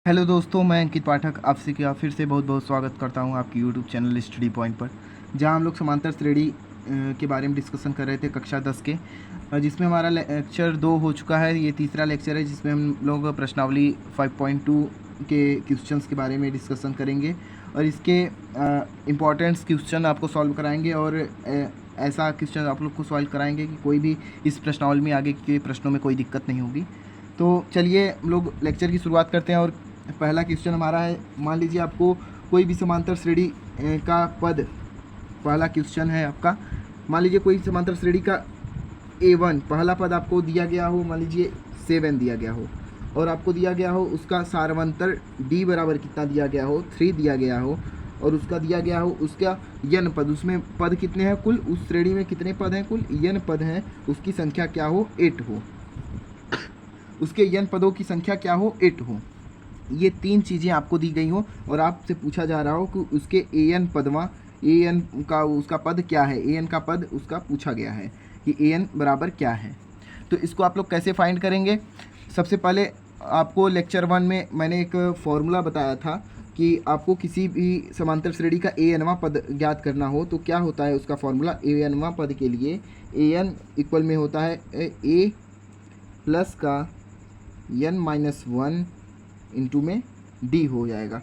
Hello दोस्तों, मैं अंकित पाठक आपसे क्या फिर से बहुत बहुत स्वागत करता हूं आपकी यूट्यूब चैनल स्टडी पॉइंट पर, जहां हम लोग समांतर श्रेणी के बारे में डिस्कशन कर रहे थे कक्षा 10 के, जिसमें हमारा लेक्चर 2 हो चुका है। ये तीसरा लेक्चर है जिसमें हम लोग प्रश्नावली 5.2 के क्वेश्चंस के बारे में डिस्कशन करेंगे और इसके इम्पॉर्टेंट्स क्वेश्चन आपको सॉल्व कराएंगे और ऐसा क्वेश्चन आप लोग को सॉल्व कराएंगे कि कोई भी इस प्रश्नावली में आगे के प्रश्नों में कोई दिक्कत नहीं होगी। तो चलिए हम लोग लेक्चर की शुरुआत करते हैं और पहला क्वेश्चन हमारा है। मान लीजिए आपको कोई भी समांतर श्रेणी का पद, पहला क्वेश्चन है आपका, मान लीजिए कोई समांतर श्रेणी का A1 पहला पद आपको दिया गया हो, मान लीजिए 7 दिया गया हो और आपको दिया गया हो उसका सारवंतर D बराबर कितना दिया गया हो, 3 दिया गया हो और उसका दिया गया हो उसका n पद, उसमें पद कितने हैं कुल, उस श्रेणी में कितने पद हैं कुल, n पद हैं, उसकी संख्या क्या हो, 8 हो, उसके n पदों की संख्या क्या हो, 8 हो। ये तीन चीज़ें आपको दी गई हो और आपसे पूछा जा रहा हो कि उसके an पदवा, an का उसका पद क्या है, an का पद उसका पूछा गया है कि an बराबर क्या है। तो इसको आप लोग कैसे फाइंड करेंगे? सबसे पहले आपको लेक्चर 1 में मैंने एक फॉर्मूला बताया था कि आपको किसी भी समांतर श्रेणी का anवां पद ज्ञात करना हो तो क्या होता है उसका फॉर्मूला। anवां पद के लिए an इक्वल में होता है a प्लस का n-1 इंटू में d हो जाएगा।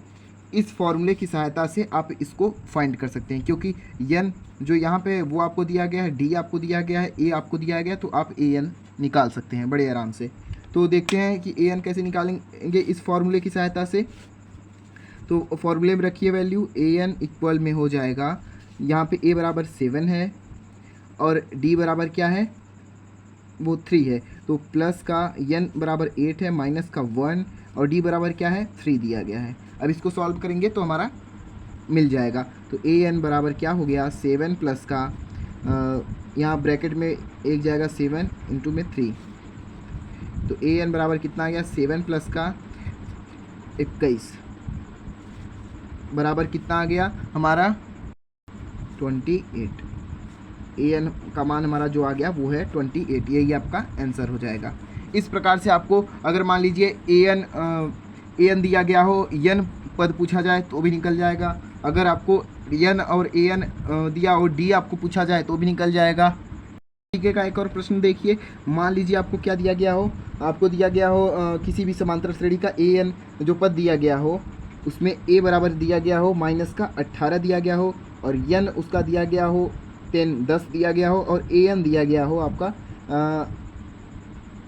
इस फॉर्मूले की सहायता से आप इसको फाइंड कर सकते हैं, क्योंकि n जो यहाँ पे वो आपको दिया गया है, d आपको दिया गया है, a आपको दिया गया है, तो आप an निकाल सकते हैं बड़े आराम से। तो देखते हैं कि an कैसे निकालेंगे इस फॉर्मूले की सहायता से। तो फॉर्मूले में रखिए वैल्यू, an इक्वल में हो जाएगा, यहाँ पे a बराबर 7 है और d बराबर क्या है, वो 3 है, तो प्लस का n बराबर 8 है, माइनस का 1 और d बराबर क्या है, 3 दिया गया है। अब इसको सॉल्व करेंगे तो हमारा मिल जाएगा। तो an बराबर क्या हो गया, 7 प्लस का यहाँ ब्रैकेट में एक जाएगा 7 इंटू में 3, तो an बराबर कितना आ गया, 7 प्लस का 21 बराबर कितना आ गया हमारा 28। an का मान हमारा जो आ गया वो है 28, यही आपका आंसर हो जाएगा। इस प्रकार से आपको अगर मान लीजिए an दिया गया हो, n पद पूछा जाए तो भी निकल जाएगा। अगर आपको n और an दिया और d आपको पूछा जाए तो भी निकल जाएगा। ठीक है, का एक और प्रश्न देखिए। मान लीजिए आपको क्या दिया गया हो, आपको दिया गया हो किसी भी समांतर श्रेणी का an जो पद दिया गया हो उसमें a बराबर दिया गया हो माइनस का 18 दिया गया हो और n उसका दिया गया हो 10 दिया गया हो और an दिया गया हो आपका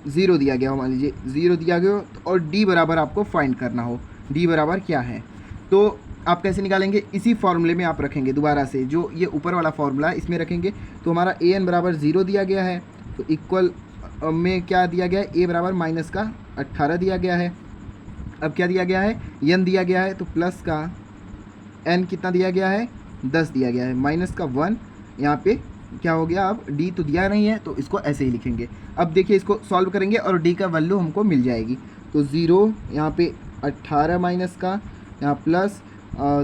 0 दिया गया हो, मान लीजिए 0 दिया गया हो और d बराबर आपको फाइंड करना हो, d बराबर क्या है। तो आप कैसे निकालेंगे, इसी फॉर्मूले में आप रखेंगे दोबारा से, जो ये ऊपर वाला फॉर्मूला है इसमें रखेंगे। तो हमारा an बराबर 0 दिया गया है, तो इक्वल में क्या दिया गया है, a बराबर माइनस का 18 दिया गया है। अब क्या दिया गया है, n दिया गया है, तो प्लस का n कितना दिया गया है, 10 दिया गया है, माइनस का 1, यहाँ पे क्या हो गया, अब d तो दिया नहीं है तो इसको ऐसे ही लिखेंगे। अब देखिए इसको सॉल्व करेंगे और d का वैल्यू हमको मिल जाएगी। तो 0 यहाँ पे 18 माइनस का, यहाँ प्लस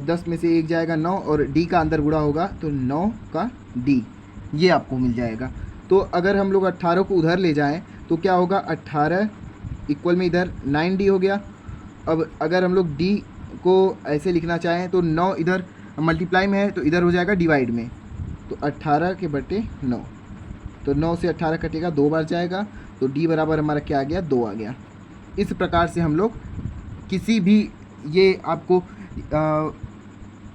10 में से एक जाएगा 9 और d का अंदर गुणा होगा तो 9 का d, ये आपको मिल जाएगा। तो अगर हम लोग 18 को उधर ले जाएं तो क्या होगा, 18 इक्वल में इधर 9d हो गया। अब अगर हम लोग d को ऐसे लिखना चाहें तो 9 इधर मल्टीप्लाई में है तो इधर हो जाएगा डिवाइड में, तो 18 के बटे 9, तो 9 से 18 कटेगा, 2 बार जाएगा, तो d बराबर हमारा क्या आ गया, 2 आ गया। इस प्रकार से हम लोग किसी भी, ये आपको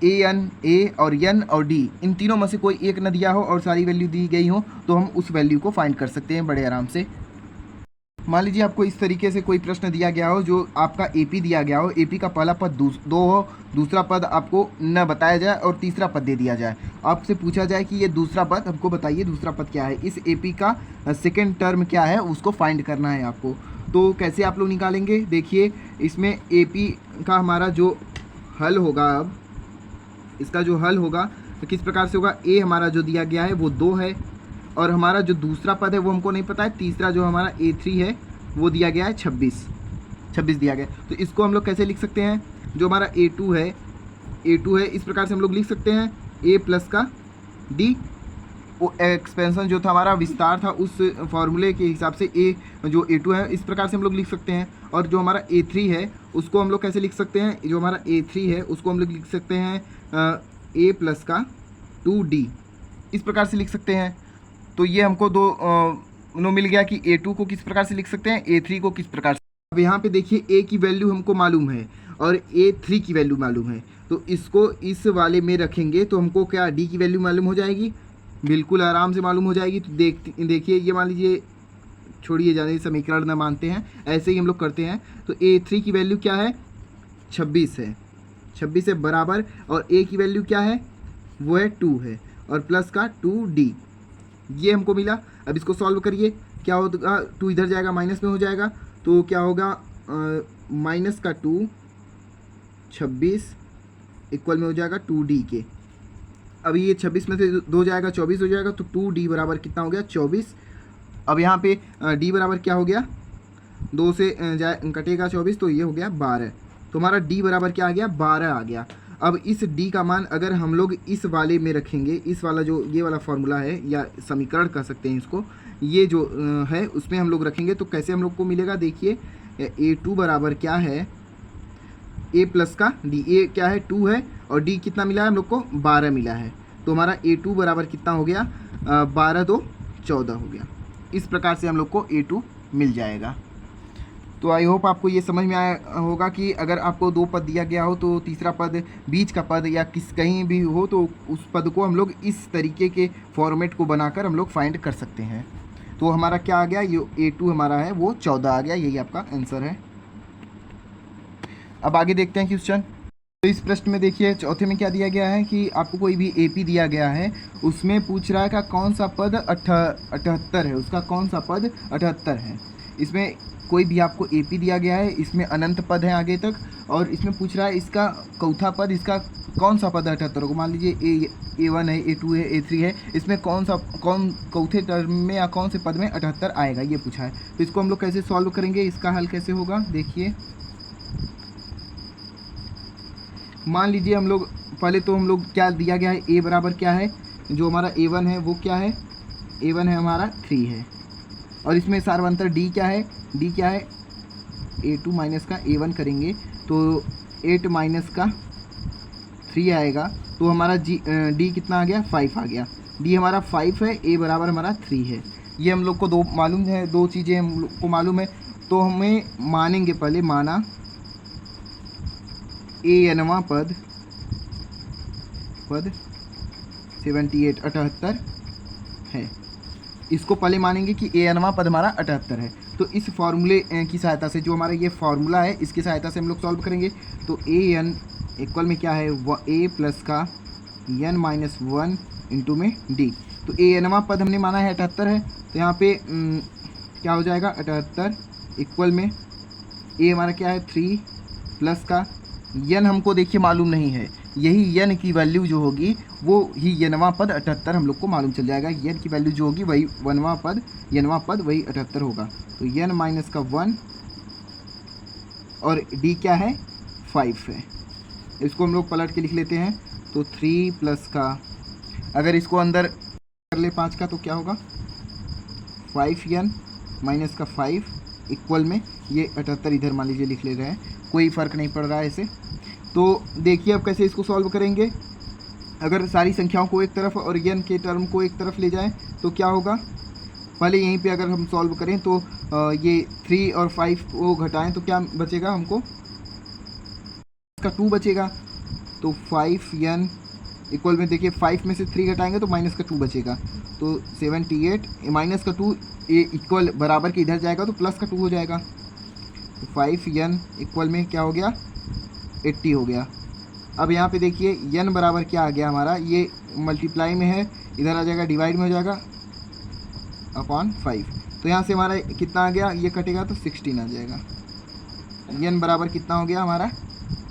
an, a और n और d इन तीनों में से कोई एक न दिया हो और सारी वैल्यू दी गई हो तो हम उस वैल्यू को फाइंड कर सकते हैं बड़े आराम से। मान लीजिए आपको इस तरीके से कोई प्रश्न दिया गया हो, जो आपका AP दिया गया हो, AP का पहला पद 2 हो, दूसरा पद आपको न बताया जाए और तीसरा पद दे दिया जाए। आपसे पूछा जाए कि ये दूसरा पद हमको बताइए, दूसरा पद क्या है, इस AP का सेकंड टर्म क्या है उसको फाइंड करना है आपको। तो कैसे आप लोग निकालेंगे, देखिए इसमें AP का हमारा जो हल होगा, अब इसका जो हल होगा तो किस प्रकार से होगा, A हमारा जो दिया गया है वो 2 है और हमारा जो दूसरा पद है वो हमको नहीं पता है, तीसरा जो हमारा A3 है वो दिया गया है 26 दिया गया। तो इसको हम लोग कैसे लिख सकते हैं, जो हमारा A2 है इस प्रकार से हम लोग लिख सकते हैं a प्लस का d वो एक्सपेंशन जो था हमारा विस्तार था उस फॉर्मूले के हिसाब से ए जो A2 है इस प्रकार से हम लोग लिख सकते हैं। और जो हमारा A3 है उसको हम लोग कैसे लिख सकते हैं, जो हमारा A3 है उसको हम लोग लिख सकते हैं A प्लस का 2D, इस प्रकार से लिख सकते हैं। तो ये हमको दो मिल गया कि A2 को किस प्रकार से लिख सकते हैं, A3 को किस प्रकार से। अब यहाँ पे देखिए A की वैल्यू हमको मालूम है और A3 की वैल्यू मालूम है, तो इसको इस वाले में रखेंगे तो हमको क्या D की वैल्यू मालूम हो जाएगी, बिल्कुल आराम से मालूम हो जाएगी। तो देखिए ये मान लीजिए, छोड़िए ज़्यादा समीकरण न मानते हैं, ऐसे ही हम लोग करते हैं। तो A3 की वैल्यू क्या है, 26 है, 26 है बराबर, और A की वैल्यू क्या है, वो है 2 है, और प्लस का 2D, ये हमको मिला। अब इसको सॉल्व करिए, क्या होगा, 2 इधर जाएगा माइनस में हो जाएगा, तो क्या होगा माइनस का 2 26 इक्वल में हो जाएगा 2D के। अब ये 26 में से 2 जाएगा 24 हो जाएगा, तो 2D बराबर कितना हो गया 24। अब यहाँ पे D बराबर क्या हो गया, 2 से कटेगा 24 तो ये हो गया 12, तो हमारा D बराबर क्या आ गया 12 आ गया। अब इस D का मान अगर हम लोग इस वाले में रखेंगे, इस वाला जो ये वाला फॉर्मूला है या समीकरण कह सकते हैं इसको, ये जो है उसमें हम लोग रखेंगे तो कैसे हम लोग को मिलेगा, देखिए A2 बराबर क्या है, A प्लस का D, A क्या है 2 है और D कितना मिला है हम लोग को 12 मिला है, तो हमारा A2 बराबर कितना हो गया 12 2 14 हो गया। इस प्रकार से हम लोग को A2 मिल जाएगा। तो आई होप आपको ये समझ में आया होगा कि अगर आपको 2 पद दिया गया हो तो तीसरा पद, बीच का पद या कहीं भी हो तो उस पद को हम लोग इस तरीके के फॉर्मेट को बनाकर हम लोग फाइंड कर सकते हैं। तो हमारा क्या आ गया, ये A2 हमारा है वो 14 आ गया, यही आपका आंसर है। अब आगे देखते हैं क्वेश्चन। तो इस प्रश्न में देखिए चौथे में क्या दिया गया है कि आपको कोई भी AP दिया गया है, उसमें पूछ रहा है कि कौन सा पद 78 है, उसका कौन सा पद 78 है। इसमें कोई भी आपको AP दिया गया है, इसमें अनंत पद है आगे तक, और इसमें पूछ रहा है इसका चौथा पद, इसका कौन सा पद 78 होगा। मान लीजिए A1 है, A2 है, A3 है, इसमें कौन चौथे टर्म में या कौन से पद में 78 आएगा, ये पूछा है। तो इसको हम लोग कैसे सॉल्व करेंगे, इसका हल कैसे होगा, देखिए मान लीजिए हम लोग पहले तो हम लोग क्या दिया गया है, A बराबर क्या है, जो हमारा A1 है वो क्या है, A1 है हमारा 3 है, और इसमें सार्वंतर D क्या है, D क्या है A2 माइनस का A1 करेंगे तो 8 माइनस का 3 आएगा, तो हमारा D कितना आ गया 5 आ गया। D हमारा 5 है, A बराबर हमारा 3 है। ये हम लोग को दो मालूम है, दो चीज़ें हम लोग को मालूम है, तो हमें मानेंगे, पहले माना A-वां पद 78 है, इसको पहले मानेंगे कि A-वां पद हमारा 78 है। तो इस फॉर्मूले की सहायता से, जो हमारा ये फार्मूला है इसकी सहायता से हम लोग सॉल्व करेंगे। तो AN इक्वल में क्या है, A प्लस का N माइनस 1 इंटू में D। तो A-वां पद हमने माना है 78 है, तो यहाँ पे क्या हो जाएगा 78 इक्वल में A हमारा क्या है 3 प्लस का N हमको देखिए मालूम नहीं है, यही N की वैल्यू जो होगी वो ही N-वां पद 78 हम लोग को मालूम चल जाएगा। N की वैल्यू जो होगी वही N-वां पद वही 78 होगा। तो N माइनस का 1 और D क्या है 5 है, इसको हम लोग पलट के लिख लेते हैं। तो 3 प्लस का, अगर इसको अंदर कर ले 5 का तो क्या होगा 5N माइनस का 5 इक्वल में ये 78 इधर मान लीजिए लिख ले रहे हैं, कोई फ़र्क नहीं पड़ रहा है इसे। तो देखिए अब कैसे इसको सॉल्व करेंगे। अगर सारी संख्याओं को एक तरफ और N के टर्म को एक तरफ ले जाएं तो क्या होगा, पहले यहीं पे अगर हम सॉल्व करें तो ये 3 और 5 को घटाएं तो क्या बचेगा हमको, इसका 2 बचेगा। तो 5N इक्वल में देखिए 5 में से 3 घटाएंगे तो माइनस का 2 बचेगा, तो 78 माइनस का 2 इक्वल बराबर के इधर जाएगा तो प्लस का 2 हो जाएगा। तो 5N इक्वल में क्या हो गया 80 हो गया। अब यहाँ पे देखिए N बराबर क्या आ गया हमारा, ये मल्टीप्लाई में है, इधर आ जाएगा डिवाइड में हो जाएगा अपॉन 5। तो यहाँ से हमारा कितना आ गया, ये कटेगा तो 16 आ जाएगा। N बराबर कितना हो गया हमारा,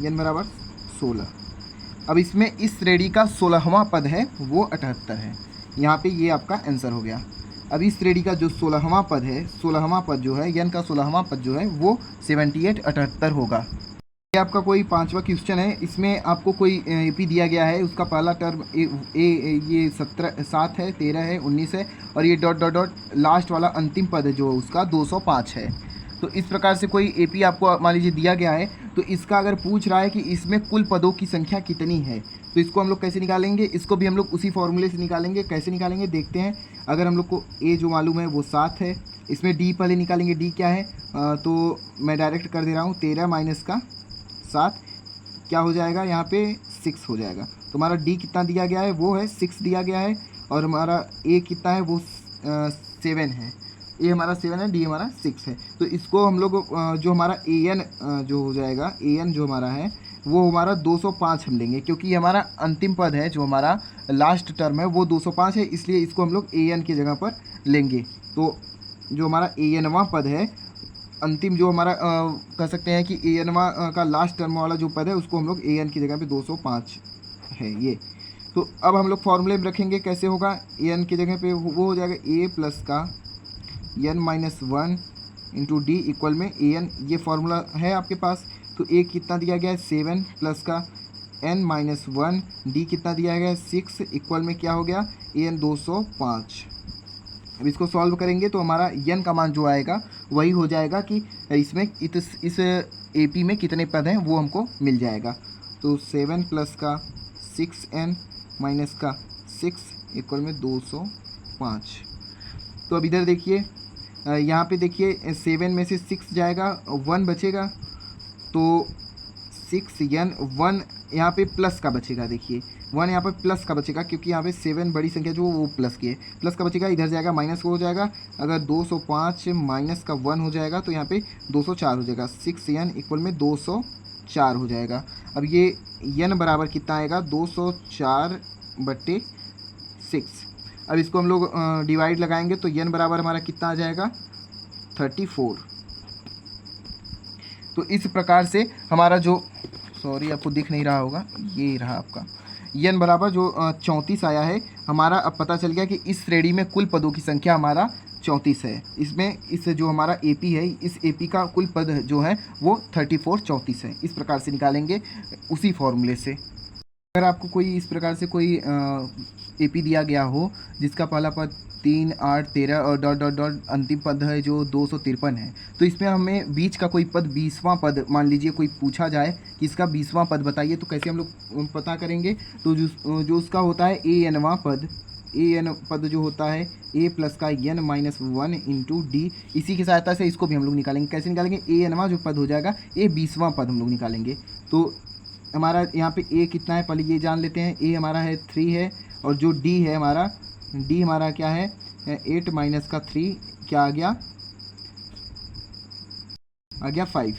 N बराबर 16। अब इसमें इस श्रेणी का 16वां पद है वो 78 है, यहाँ पे ये आपका आंसर हो गया। अब इस श्रेणी का जो 16वां पद है, 16वां पद जो है N का 16वां पद जो है वो 78 78 होगा। ये आपका कोई 5वां क्वेश्चन है। इसमें आपको कोई एपी दिया गया है, उसका पहला टर्म ये 7 है, 13 है, 19 है और ये डॉट डॉट डॉट लास्ट वाला अंतिम पद है जो उसका 205 है। तो इस प्रकार से कोई एपी आपको मान लीजिए दिया गया है, तो इसका अगर पूछ रहा है कि इसमें कुल पदों की संख्या कितनी है, तो इसको हम लोग कैसे निकालेंगे? इसको भी हम लोग उसी फॉर्मूले से निकालेंगे। कैसे निकालेंगे देखते हैं। अगर हम लोग को ए जो मालूम है वो 7 है, इसमें डी पहले निकालेंगे। डी क्या है? तो मैं डायरेक्ट कर दे रहा हूँ, 13 माइनस का 7 क्या हो जाएगा? यहाँ पे 6 हो जाएगा। तो हमारा डी कितना दिया गया है? वो है 6 दिया गया है। और हमारा ए कितना है? वो 7 है। ए हमारा 7 है, डी हमारा 6 है। तो इसको हम लोग जो हमारा ए एन जो हो जाएगा, ए एन जो हमारा है वो हमारा 205 हम लेंगे, क्योंकि हमारा अंतिम पद है जो हमारा लास्ट टर्म है वो 205 है, इसलिए इसको हम लोग ए एन की जगह पर लेंगे। तो जो हमारा ए एनवां पद है, अंतिम जो हमारा कह सकते हैं कि ए एनवां का लास्ट टर्म वाला जो पद है उसको हम लोग ए एन की जगह पे 205 है ये। तो अब हम लोग फॉर्मूले में रखेंगे। कैसे होगा? ए एन की जगह पे वो हो जाएगा ए प्लस का n minus 1 into d equal में ए एन। ये फार्मूला है आपके पास। तो ए कितना दिया गया है? 7 प्लस का एन माइनस 1, डी कितना दिया गया है? 6 इक्वल में क्या हो गया? A N 205। अब इसको सॉल्व करेंगे तो हमारा एन का मान जो आएगा वही हो जाएगा कि इसमें इस एपी में कितने पद हैं वो हमको मिल जाएगा। तो 7 प्लस का 6n माइनस का 6 इक्वल में 205। तो अब इधर देखिए, यहाँ पे देखिए 7 में से 6 जाएगा, 1 बचेगा। तो 6n 1 यहाँ पे प्लस का बचेगा। देखिए 1 यहाँ पे प्लस का बचेगा, क्योंकि यहाँ पे 7 बड़ी संख्या जो वो प्लस की है, प्लस का बचेगा। इधर जाएगा माइनस को हो जाएगा। अगर 205 माइनस का 1 हो जाएगा तो यहाँ पे 204 हो जाएगा। 6n इक्वल में 204 हो जाएगा। अब ये n बराबर कितना आएगा? 204/6। अब इसको हम लोग डिवाइड लगाएंगे तो n बराबर हमारा कितना आ जाएगा? 34। तो इस प्रकार से हमारा जो, सॉरी आपको दिख नहीं रहा होगा, ये रहा आपका n बराबर जो 34 आया है हमारा। अब पता चल गया कि इस श्रेणी में कुल पदों की संख्या हमारा 34 है। इसमें इस जो हमारा एपी है, इस एपी का कुल पद जो है वो 34 है। इस प्रकार से निकालेंगे उसी फॉर्मूले से। अगर आपको कोई इस प्रकार से कोई एपी दिया गया हो जिसका पहला पद 3, 8, 13 और डॉट डॉट डॉट अंतिम पद है जो 253 है, तो इसमें हमें बीच का कोई पद 20वां पद मान लीजिए कोई पूछा जाए कि इसका 20वां पद बताइए, तो कैसे हम लोग पता करेंगे? तो जो उसका होता है ए एनवां पद, ए एन पद जो होता है ए प्लस का एन माइनस 1 इंटू डी, इसी की सहायता से इसको भी हम लोग निकालेंगे। कैसे निकालेंगे? ए एनवां जो पद हो जाएगा ए 20वां पद हम लोग निकालेंगे। तो हमारा यहाँ पे ए कितना है पहले ये जान लेते हैं। ए हमारा है 3 है, और जो डी है हमारा, डी हमारा क्या है? 8 माइनस का 3 क्या आ गया? 5।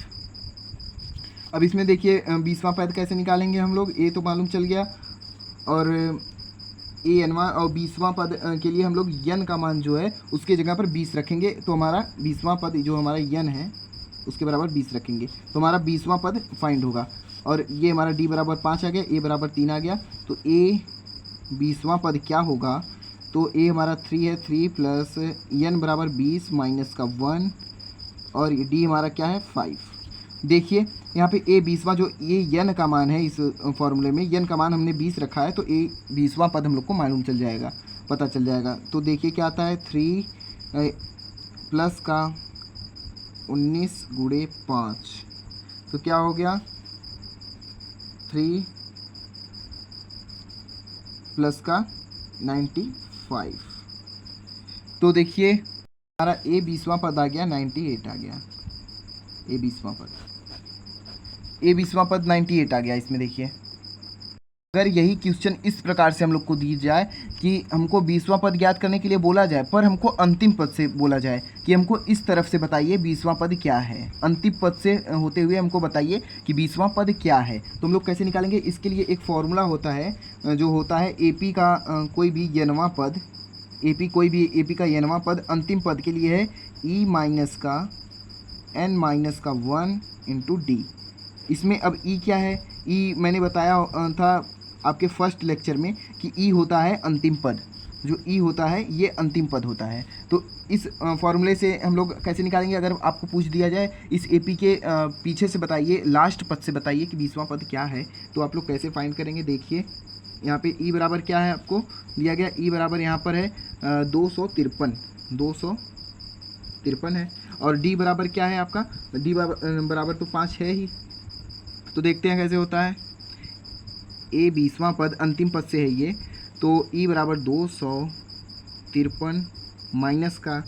अब इसमें देखिए 20वां पद कैसे निकालेंगे हम लोग? ए तो मालूम चल गया, और ए एनवां और 20वां पद के लिए हम लोग यन का मान जो है उसके जगह पर 20 रखेंगे। तो हमारा 20वां पद जो हमारा यन है उसके बराबर 20 रखेंगे, तो हमारा 20वां पद फाइंड होगा। और ये हमारा डी बराबर 5 आ गया, ए बराबर 3 आ गया। तो ए 20वां पद क्या होगा? तो ए हमारा 3 है, 3 प्लस एन बराबर 20 माइनस का 1, और डी हमारा क्या है? 5। देखिए यहाँ पे ए 20वां जो ये एन का मान है, इस फॉर्मूले में एन का मान हमने 20 रखा है, तो ए 20वां पद हम लोग को मालूम चल जाएगा, पता चल जाएगा। तो देखिए क्या आता है? 3 प्लस का 19 गुणे 5, तो क्या हो गया? 3 प्लस का 95। तो देखिए हमारा ए 20वां पद आ गया, 98 आ गया। ए 20वां पद 98 आ गया इसमें। देखिए अगर यही क्वेश्चन इस प्रकार से हम लोग को दी जाए कि हमको 20वां पद ज्ञात करने के लिए बोला जाए, पर हमको अंतिम पद से बोला जाए कि हमको इस तरफ से बताइए 20वां पद क्या है, अंतिम पद से होते हुए हमको बताइए कि 20वां पद क्या है, तो हम लोग कैसे निकालेंगे? इसके लिए एक फॉर्मूला होता है जो होता है एपी का कोई भी यनवां पद, एपी का यनवां पद अंतिम पद के लिए है ई माइनस का एन माइनस का 1 इंटू डी। इसमें अब ई क्या है? ई मैंने बताया था आपके फर्स्ट लेक्चर में कि ई होता है अंतिम पद, जो ई होता है ये अंतिम पद होता है। तो इस फॉर्मूले से हम लोग कैसे निकालेंगे, अगर आपको पूछ दिया जाए इस AP के पीछे से बताइए, लास्ट पद से बताइए कि 20वां पद क्या है, तो आप लोग कैसे फाइंड करेंगे। देखिए यहाँ पे E बराबर क्या है आपको दिया गया, E बराबर यहाँ पर है 253 है, और D बराबर क्या है आपका, D बराबर तो 5 है ही। तो देखते हैं कैसे होता है। A 20वां पद अंतिम पद से है ये, तो E बराबर 253 माइनस का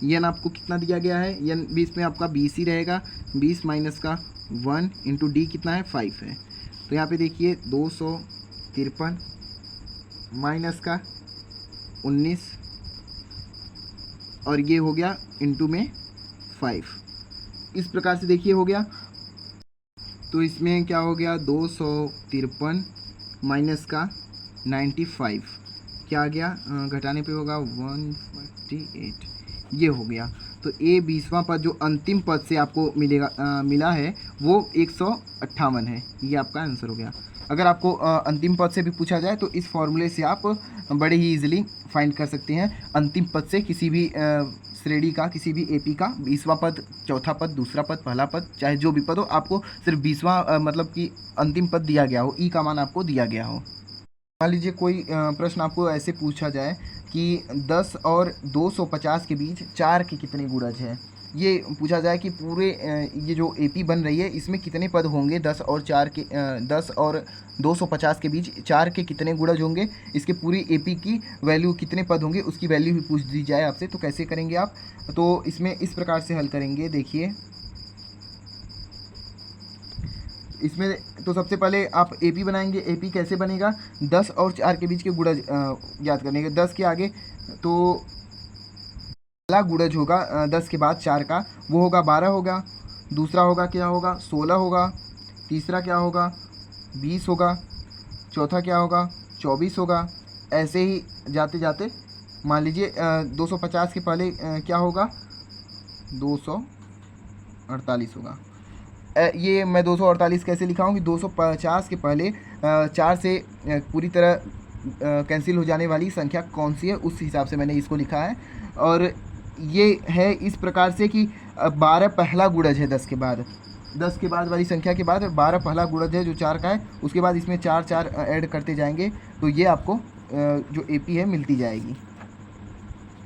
यन आपको कितना दिया गया है, यन 20 में आपका 20 ही रहेगा, 20 माइनस का 1 इंटू D कितना है 5 है। तो यहाँ पे देखिए 253 माइनस का 19 और ये हो गया इंटू में 5, इस प्रकार से देखिए हो गया। तो इसमें क्या हो गया 253 माइनस का 95 क्या आ गया, घटाने पे होगा 148, ये हो गया। तो A 20वां पद जो अंतिम पद से आपको मिला है वो 158 है, ये आपका आंसर हो गया। अगर आपको अंतिम पद से भी पूछा जाए तो इस फॉर्मूले से आप बड़े ही इजीली फाइंड कर सकते हैं अंतिम पद से किसी भी श्रेणी का, किसी भी AP का 20वां पद, चौथा पद, दूसरा पद, पहला पद, चाहे जो भी पद हो, आपको सिर्फ 20वां मतलब कि अंतिम पद दिया गया हो, E का मान आपको दिया गया हो। मान लीजिए कोई प्रश्न आपको ऐसे पूछा जाए कि 10 और 250 के बीच 4 के कितने गुणज हैं, ये पूछा जाए कि पूरे ये जो AP बन रही है इसमें कितने पद होंगे, 10 और 250 के बीच 4 के कितने गुणज होंगे, इसके पूरी AP की वैल्यू कितने पद होंगे उसकी वैल्यू भी पूछ दी जाए आपसे, तो कैसे करेंगे आप। तो इसमें इस प्रकार से हल करेंगे। देखिए इसमें तो सबसे पहले आप AP बनाएंगे। AP कैसे बनेगा, 10 और 4 के बीच के गुणज याद करने के। 10 के आगे तो पहला गुणज होगा 10 के बाद 4 का, वो होगा 12 होगा, दूसरा होगा क्या होगा 16 होगा, तीसरा क्या होगा 20 होगा, चौथा क्या होगा 24 होगा, ऐसे ही जाते जाते मान लीजिए 250 के पहले क्या होगा 248 होगा। ये मैं 248 कैसे लिखा हूँ कि 250 के पहले 4 से पूरी तरह कैंसिल हो जाने वाली संख्या कौन सी है, उस हिसाब से मैंने इसको लिखा है। और ये है इस प्रकार से कि 12 पहला गुणज है 10 के बाद, 10 के बाद वाली संख्या के बाद 12 पहला गुणज है जो 4 का है, उसके बाद इसमें 4 4 ऐड करते जाएंगे तो ये आपको जो AP है मिलती जाएगी।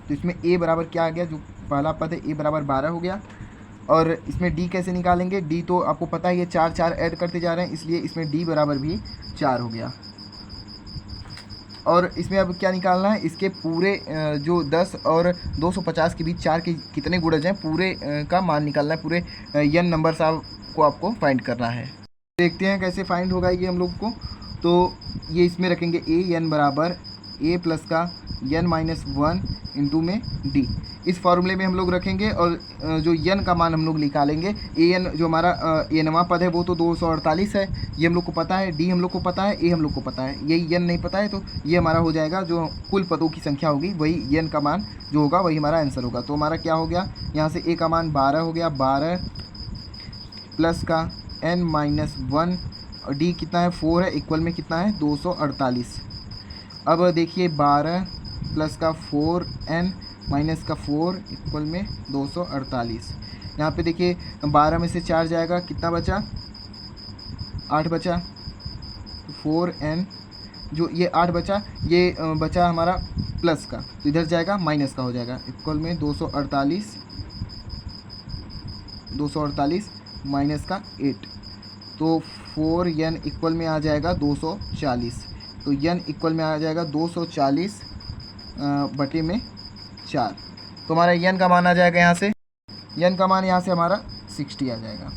तो इसमें A बराबर क्या आ गया, जो पहला पद है A बराबर 12 हो गया। और इसमें D कैसे निकालेंगे, D तो आपको पता है ये 4 4 ऐड करते जा रहे हैं, इसलिए इसमें D बराबर भी 4 हो गया। और इसमें अब क्या निकालना है, इसके पूरे जो 10 और 250 के बीच 4 के कितने गुणज हैं पूरे का मान निकालना है, पूरे n नंबर साहब को आपको फाइंड करना है। देखते हैं कैसे फाइंड होगा ये हम लोग को। तो ये इसमें रखेंगे n बराबर A प्लस का n माइनस 1 इंटू में D, इस फॉर्मूले में हम लोग रखेंगे। और जो n का मान हम लोग निकालेंगे, an जो हमारा nवां पद है वो तो 248 है, ये हम लोग को पता है, D हम लोग को पता है, A हम लोग को पता है, यही n नहीं पता है, तो ये हमारा हो जाएगा जो कुल पदों की संख्या होगी वही n का मान जो होगा वही हमारा आंसर होगा। तो हमारा क्या हो गया, यहाँ से A का मान 12 हो गया, 12 प्लस का n माइनस 1 और D कितना है 4 है, इक्वल में कितना है 248। अब देखिए 12 प्लस का 4n माइनस का 4 इक्वल में 248। यहाँ पे देखिए 12 में से 4 जाएगा, कितना बचा 8 बचा, 4n जो ये 8 बचा, ये बचा हमारा प्लस का, तो इधर जाएगा माइनस का हो जाएगा, इक्वल में 248 माइनस का 8, तो 4n इक्वल में आ जाएगा 240। तो n इक्वल में आ जाएगा 240 बटे में 4, तो हमारा n का मान आ जाएगा यहाँ से, n का मान यहाँ से हमारा 60 आ जाएगा।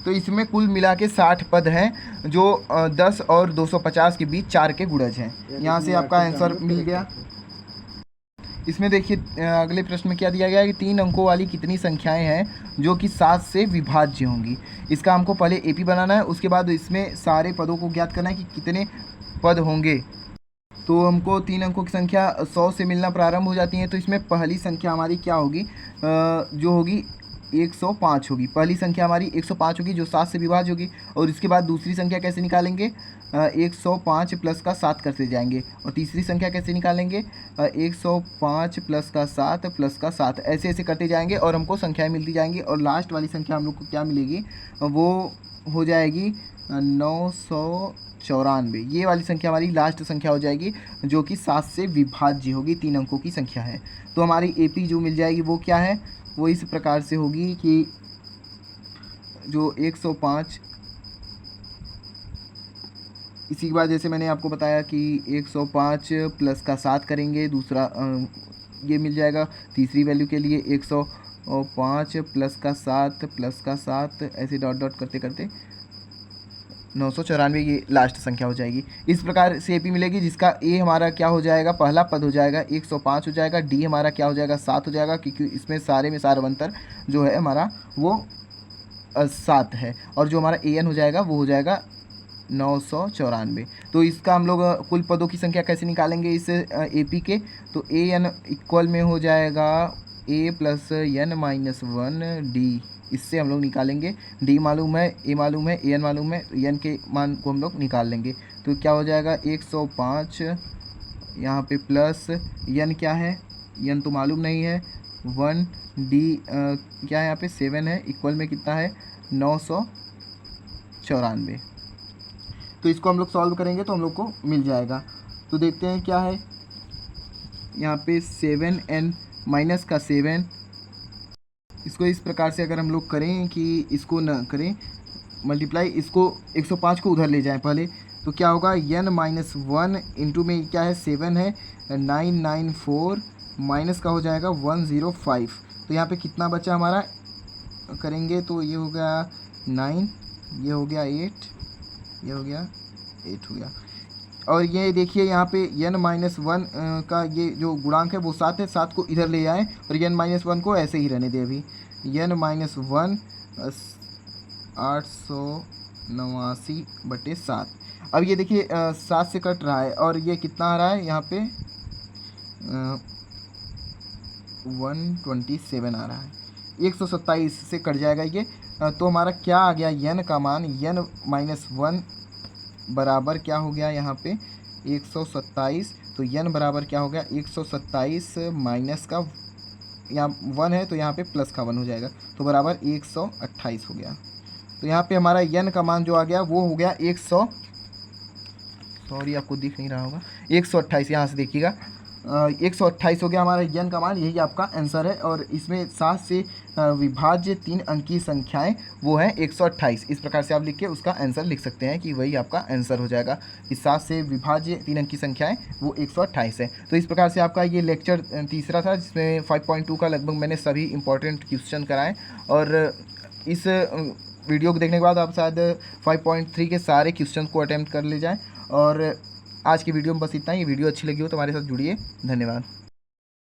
तो इसमें कुल मिला के 60 पद हैं जो 10 और 250 के बीच 4 के गुणज हैं। यहाँ से आपका आंसर मिल गया। इसमें देखिए अगले प्रश्न में क्या दिया गया है कि 3 अंकों वाली कितनी संख्याएं हैं जो कि 7 से विभाज्य होंगी। इसका हमको पहले AP बनाना है, उसके बाद इसमें सारे पदों को ज्ञात करना है कि कितने पद होंगे। तो हमको 3 अंकों की संख्या 100 से मिलना प्रारंभ हो जाती है। तो इसमें पहली संख्या हमारी क्या होगी, जो होगी 105 होगी। पहली संख्या हमारी 105 होगी जो 7 से विभाज्य होगी, और इसके बाद दूसरी संख्या कैसे निकालेंगे, 105 प्लस का 7 करते जाएंगे, और तीसरी संख्या कैसे निकालेंगे, 105 प्लस का 7 प्लस का 7, ऐसे ऐसे करते जाएंगे और हमको संख्याएं मिलती जाएंगी। और लास्ट वाली संख्या हम लोग को क्या मिलेगी, वो हो जाएगी 994। ये वाली संख्या हमारी लास्ट संख्या हो जाएगी जो कि 7 से विभाज्य होगी, 3 अंकों की संख्या है। तो हमारी AP जो मिल जाएगी वो क्या है, वो इस प्रकार से होगी कि जो 105, इसी के बाद जैसे मैंने आपको बताया कि 105 प्लस का 7 करेंगे, दूसरा ये मिल जाएगा। तीसरी वैल्यू के लिए 105 प्लस का 7 ऐसे डॉट डॉट करते करते 994 ये लास्ट संख्या हो जाएगी। इस प्रकार से AP मिलेगी जिसका A हमारा क्या हो जाएगा, पहला पद हो जाएगा 105 हो जाएगा, D हमारा क्या हो जाएगा 7 हो जाएगा, क्योंकि इसमें सारे में सारवंतर जो है हमारा वो 7 है, और जो हमारा AN हो जाएगा वो हो जाएगा 994। तो इसका हम लोग कुल पदों की संख्या कैसे निकालेंगे इस AP के, तो AN इक्वल में हो जाएगा A plus N minus 1 D, इससे हम लोग निकालेंगे। D मालूम है, A मालूम है, AN मालूम है, तो N के मान को हम लोग निकाल लेंगे। तो क्या हो जाएगा 105 यहाँ पे प्लस N क्या है, N तो मालूम नहीं है, 1 D क्या है यहाँ पे 7 है, इक्वल में कितना है 994। तो इसको हम लोग सॉल्व करेंगे तो हम लोग को मिल जाएगा। तो देखते हैं क्या है यहाँ पे 7n माइनस का 7, इसको इस प्रकार से अगर हम लोग करें कि इसको न करें मल्टीप्लाई, इसको 105 को उधर ले जाएं पहले, तो क्या होगा n माइनस 1 इंटू में क्या है 7 है 994 माइनस का हो जाएगा 105। तो यहाँ पे कितना बचा हमारा करेंगे, तो ये हो गया 9, ये हो गया 8, ये हो गया 8 हो गया। और ये देखिए यहाँ पे n माइनस 1 का ये जो गुणांक है वो 7 है, 7 को इधर ले आए और n माइनस 1 को ऐसे ही रहने दे। अभी n माइनस 1 889/7। अब ये देखिए 7 से कट रहा है और ये कितना आ रहा है यहाँ पे 127 आ रहा है, 127 से कट जाएगा ये। तो हमारा क्या आ गया n का मान, n माइनस 1 बराबर क्या हो गया यहाँ पे 127। तो n बराबर क्या हो गया 127 माइनस का, यहाँ 1 है तो यहाँ पे प्लस का 1 हो जाएगा, तो बराबर 128 हो गया। तो यहाँ पे हमारा n का मान जो आ गया वो हो गया 100, आपको दिख नहीं रहा होगा, 128, यहाँ से देखिएगा 128 हो गया हमारा n का मान, यही आपका आंसर है। और इसमें 7 से विभाज्य 3 अंकीय संख्याएं वो है 128। इस प्रकार से आप लिख के उसका आंसर लिख सकते हैं कि वही आपका आंसर हो जाएगा कि 7 से विभाज्य 3 अंकीय संख्याएं वो 128 है। तो इस प्रकार से आपका ये लेक्चर तीसरा था जिसमें 5.2 का लगभग मैंने सभी इंपॉर्टेंट क्वेश्चन कराए, और इस वीडियो को देखने के बाद आप शायद 5.3 के सारे क्वेश्चन को अटेम्प्ट कर ले जाएँ। और आज की वीडियो में बस इतना ही। वीडियो अच्छी लगी हो तो हमारे साथ जुड़िए। धन्यवाद।